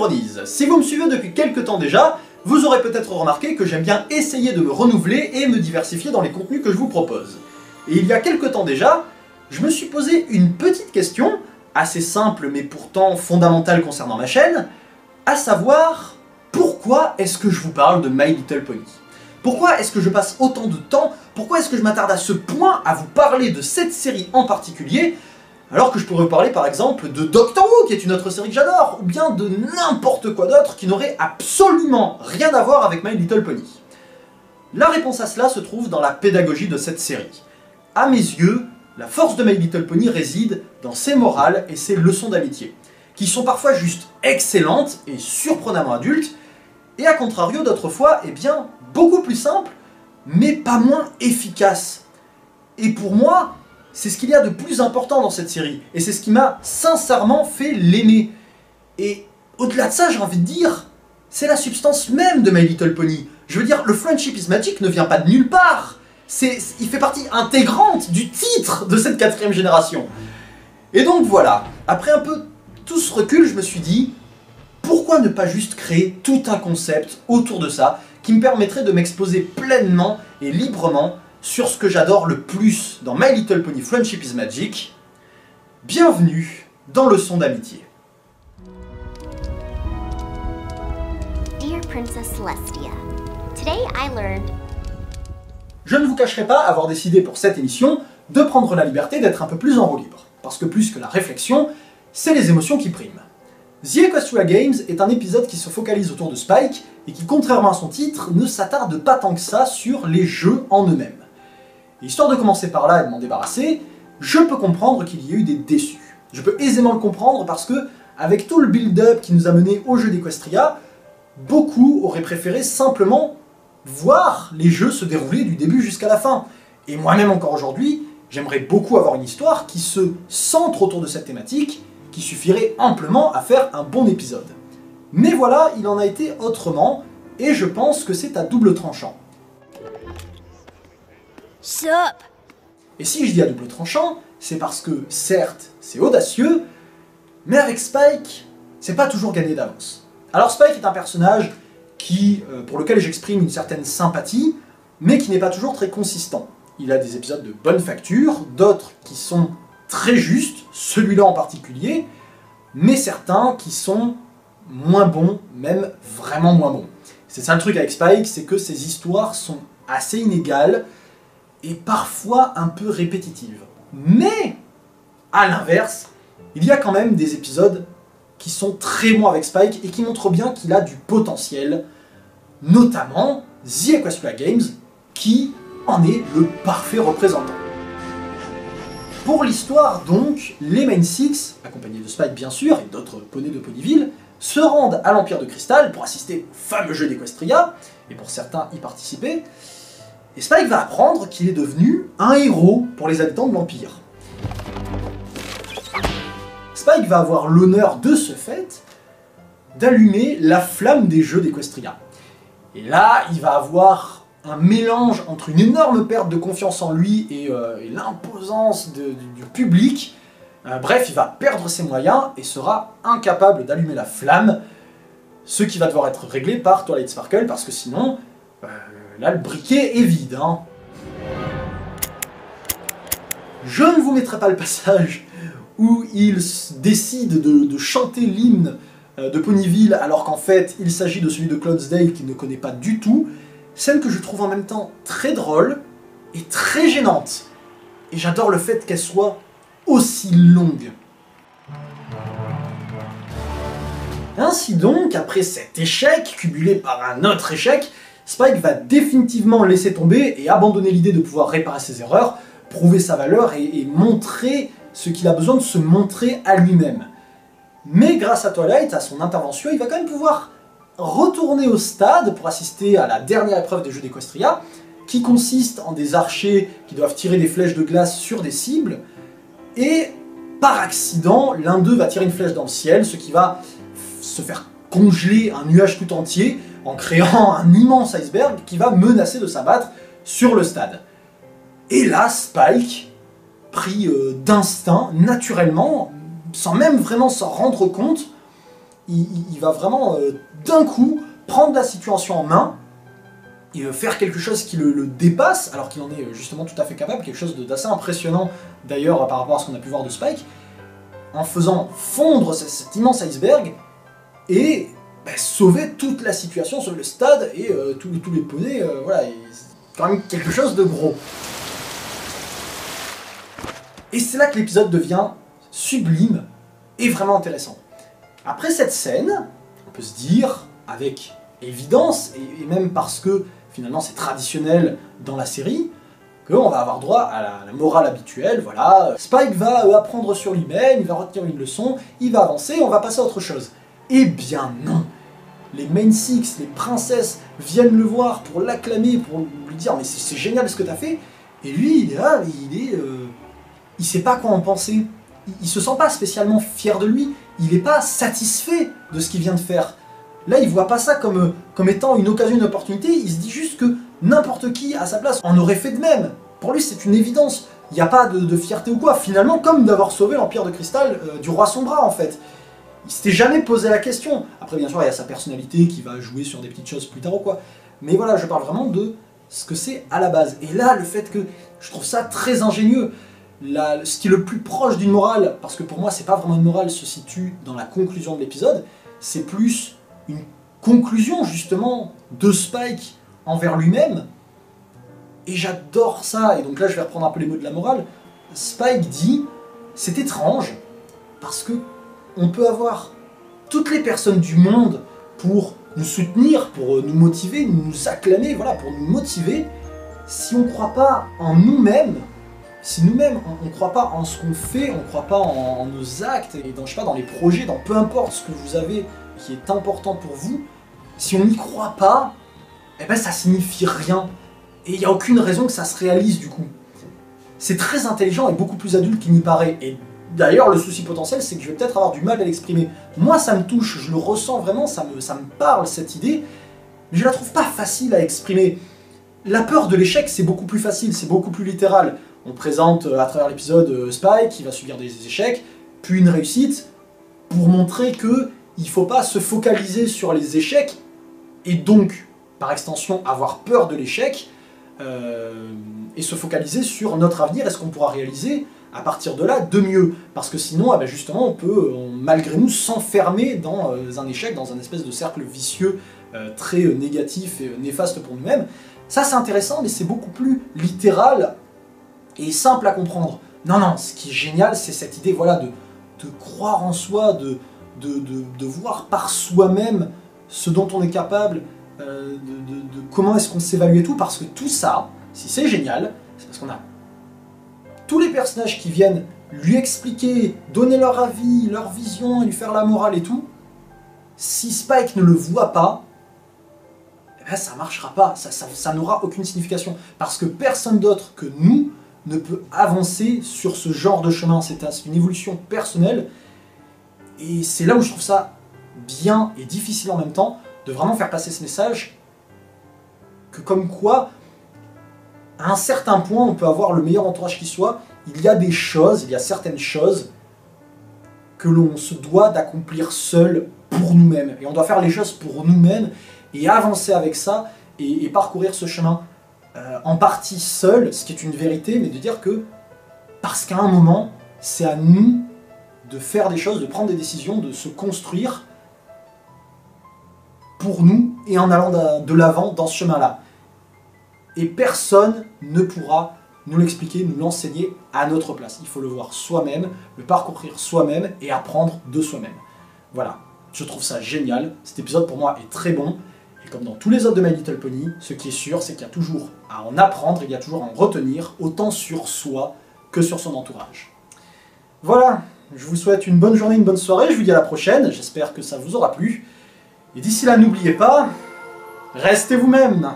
Bronies. Si vous me suivez depuis quelques temps déjà, vous aurez peut-être remarqué que j'aime bien essayer de me renouveler et me diversifier dans les contenus que je vous propose. Et il y a quelques temps déjà, je me suis posé une petite question, assez simple mais pourtant fondamentale concernant ma chaîne, à savoir, pourquoi est-ce que je vous parle de My Little Pony? Pourquoi est-ce que je passe autant de temps? Pourquoi est-ce que je m'attarde à ce point à vous parler de cette série en particulier, alors que je pourrais vous parler par exemple de Doctor Who, qui est une autre série que j'adore, ou bien de n'importe quoi d'autre qui n'aurait absolument rien à voir avec My Little Pony? La réponse à cela se trouve dans la pédagogie de cette série. À mes yeux, la force de My Little Pony réside dans ses morales et ses leçons d'amitié, qui sont parfois juste excellentes et surprenamment adultes, et à contrario d'autres fois, eh bien, beaucoup plus simples, mais pas moins efficaces. Et pour moi, c'est ce qu'il y a de plus important dans cette série, et c'est ce qui m'a sincèrement fait l'aimer. Et au-delà de ça, j'ai envie de dire, c'est la substance même de My Little Pony. Je veux dire, le Friendship is Magic ne vient pas de nulle part. Il fait partie intégrante du titre de cette 4ème génération. Et donc voilà, après un peu tout ce recul, je me suis dit, pourquoi ne pas juste créer tout un concept autour de ça, qui me permettrait de m'exposer pleinement et librement sur ce que j'adore le plus dans My Little Pony Friendship is Magic. Bienvenue dans Leçon d'amitié. Dear Princess Celestia, today I learned... Je ne vous cacherai pas avoir décidé pour cette émission de prendre la liberté d'être un peu plus en roue libre, parce que plus que la réflexion, c'est les émotions qui priment. The Equestria Games est un épisode qui se focalise autour de Spike, et qui, contrairement à son titre, ne s'attarde pas tant que ça sur les jeux en eux-mêmes. Histoire de commencer par là et de m'en débarrasser, je peux comprendre qu'il y ait eu des déçus. Je peux aisément le comprendre parce que, avec tout le build-up qui nous a mené au jeu d'Equestria, beaucoup auraient préféré simplement voir les jeux se dérouler du début jusqu'à la fin. Et moi-même encore aujourd'hui, j'aimerais beaucoup avoir une histoire qui se centre autour de cette thématique, qui suffirait amplement à faire un bon épisode. Mais voilà, il en a été autrement, et je pense que c'est à double tranchant. Sup? Et si je dis à double tranchant, c'est parce que, certes, c'est audacieux, mais avec Spike, c'est pas toujours gagné d'avance. Alors Spike est un personnage pour lequel j'exprime une certaine sympathie, mais qui n'est pas toujours très consistant. Il a des épisodes de bonne facture, d'autres qui sont très justes, celui-là en particulier, mais certains qui sont moins bons, même vraiment moins bons. C'est ça le truc avec Spike, c'est que ses histoires sont assez inégales, et parfois un peu répétitives. Mais, à l'inverse, il y a quand même des épisodes qui sont très bons avec Spike et qui montrent bien qu'il a du potentiel, notamment The Equestria Games, qui en est le parfait représentant. Pour l'histoire donc, les Main Six, accompagnés de Spike bien sûr, et d'autres poneys de Ponyville, se rendent à l'Empire de Cristal pour assister au fameux jeu d'Equestria, et pour certains y participer, et Spike va apprendre qu'il est devenu un héros pour les habitants de l'Empire. Spike va avoir l'honneur de ce fait d'allumer la flamme des jeux d'Equestria. Et là, il va avoir un mélange entre une énorme perte de confiance en lui et l'imposance du public. Bref, il va perdre ses moyens et sera incapable d'allumer la flamme, ce qui va devoir être réglé par Twilight Sparkle, parce que sinon, là, le briquet est vide. Hein. Je ne vous mettrai pas le passage où il décide de chanter l'hymne de Ponyville, alors qu'en fait, il s'agit de celui de Cloudsdale qu'il ne connaît pas du tout. Scène que je trouve en même temps très drôle et très gênante. Et j'adore le fait qu'elle soit aussi longue. Ainsi donc, après cet échec, cumulé par un autre échec, Spike va définitivement laisser tomber et abandonner l'idée de pouvoir réparer ses erreurs, prouver sa valeur et montrer ce qu'il a besoin de se montrer à lui-même. Mais grâce à Twilight, à son intervention, il va quand même pouvoir retourner au stade pour assister à la dernière épreuve des jeux d'Equestria, qui consiste en des archers qui doivent tirer des flèches de glace sur des cibles, et par accident, l'un d'eux va tirer une flèche dans le ciel, ce qui va se faire congeler un nuage tout entier, en créant un immense iceberg qui va menacer de s'abattre sur le stade. Et là, Spike, pris d'instinct, naturellement, sans même vraiment s'en rendre compte, il va vraiment d'un coup prendre la situation en main et faire quelque chose qui le dépasse, alors qu'il en est justement tout à fait capable, quelque chose d'assez impressionnant d'ailleurs par rapport à ce qu'on a pu voir de Spike, en faisant fondre cet immense iceberg et sauver toute la situation sur le stade et tous les poneys, voilà, c'est quand même quelque chose de gros. Et c'est là que l'épisode devient sublime et vraiment intéressant. Après cette scène, on peut se dire, avec évidence, et même parce que finalement c'est traditionnel dans la série, qu'on va avoir droit à la morale habituelle, voilà. Spike va apprendre sur lui-même, il va retenir une leçon, il va avancer, on va passer à autre chose. Eh bien non! Les Main Six, les princesses viennent le voir pour l'acclamer, pour lui dire mais c'est génial ce que t'as fait, et lui il est là, il sait pas quoi en penser. Il se sent pas spécialement fier de lui, il est pas satisfait de ce qu'il vient de faire. Là, il voit pas ça comme étant une occasion, une opportunité, il se dit juste que n'importe qui à sa place en aurait fait de même. Pour lui, c'est une évidence. Il n'y a pas de fierté ou quoi. Finalement, comme d'avoir sauvé l'Empire de Cristal du roi Sombra, en fait. Il s'était jamais posé la question. Après, bien sûr, il y a sa personnalité qui va jouer sur des petites choses plus tard ou quoi. Mais voilà, je parle vraiment de ce que c'est à la base. Et là, le fait que je trouve ça très ingénieux. Ce qui est le plus proche d'une morale, parce que pour moi, c'est pas vraiment une morale, se situe dans la conclusion de l'épisode. C'est plus une conclusion justement de Spike envers lui-même, et j'adore ça. Et donc là je vais reprendre un peu les mots de la morale. Spike dit, c'est étrange parce que on peut avoir toutes les personnes du monde pour nous soutenir, pour nous motiver, nous acclamer, voilà, pour nous motiver, si on ne croit pas en nous-mêmes, si nous-mêmes on ne croit pas en ce qu'on fait, on ne croit pas en nos actes et dans, je sais pas, dans les projets, dans peu importe ce que vous avez qui est important pour vous, si on n'y croit pas, eh ben ça signifie rien. Et il n'y a aucune raison que ça se réalise du coup. C'est très intelligent et beaucoup plus adulte qu'il n'y paraît. Et d'ailleurs, le souci potentiel, c'est que je vais peut-être avoir du mal à l'exprimer. Moi, ça me touche, je le ressens vraiment, ça me parle cette idée, mais je la trouve pas facile à exprimer. La peur de l'échec, c'est beaucoup plus facile, c'est beaucoup plus littéral. On présente à travers l'épisode Spike, qui va subir des échecs, puis une réussite, pour montrer que il ne faut pas se focaliser sur les échecs, et donc, par extension, avoir peur de l'échec, et se focaliser sur notre avenir, et ce qu'on pourra réaliser à partir de là de mieux. Parce que sinon, justement, on peut, malgré nous, s'enfermer dans un échec, dans un espèce de cercle vicieux très négatif et néfaste pour nous-mêmes. Ça, c'est intéressant, mais c'est beaucoup plus littéral et simple à comprendre. Non, non, ce qui est génial, c'est cette idée, voilà, de croire en soi, de voir par soi-même ce dont on est capable, de comment est-ce qu'on s'évalue et tout, parce que tout ça, si c'est génial, c'est parce qu'on a tous les personnages qui viennent lui expliquer, donner leur avis, leur vision, lui faire la morale et tout. Si Spike ne le voit pas, eh ben ça marchera pas, ça n'aura aucune signification, parce que personne d'autre que nous ne peut avancer sur ce genre de chemin. C'est une évolution personnelle, et c'est là où je trouve ça bien et difficile en même temps, de vraiment faire passer ce message, que comme quoi, à un certain point, on peut avoir le meilleur entourage qui soit, il y a certaines choses que l'on se doit d'accomplir seul pour nous-mêmes, et on doit faire les choses pour nous-mêmes, et avancer avec ça, et parcourir ce chemin en partie seul, ce qui est une vérité, mais de dire que, parce qu'à un moment, c'est à nous de faire des choses, de prendre des décisions, de se construire pour nous, et en allant de l'avant dans ce chemin-là. Et personne ne pourra nous l'expliquer, nous l'enseigner à notre place. Il faut le voir soi-même, le parcourir soi-même, et apprendre de soi-même. Voilà, je trouve ça génial, cet épisode pour moi est très bon, et comme dans tous les autres de My Little Pony, ce qui est sûr, c'est qu'il y a toujours à en apprendre, il y a toujours à en retenir, autant sur soi que sur son entourage. Voilà, je vous souhaite une bonne journée, une bonne soirée, je vous dis à la prochaine, j'espère que ça vous aura plu, et d'ici là, n'oubliez pas, restez vous-même.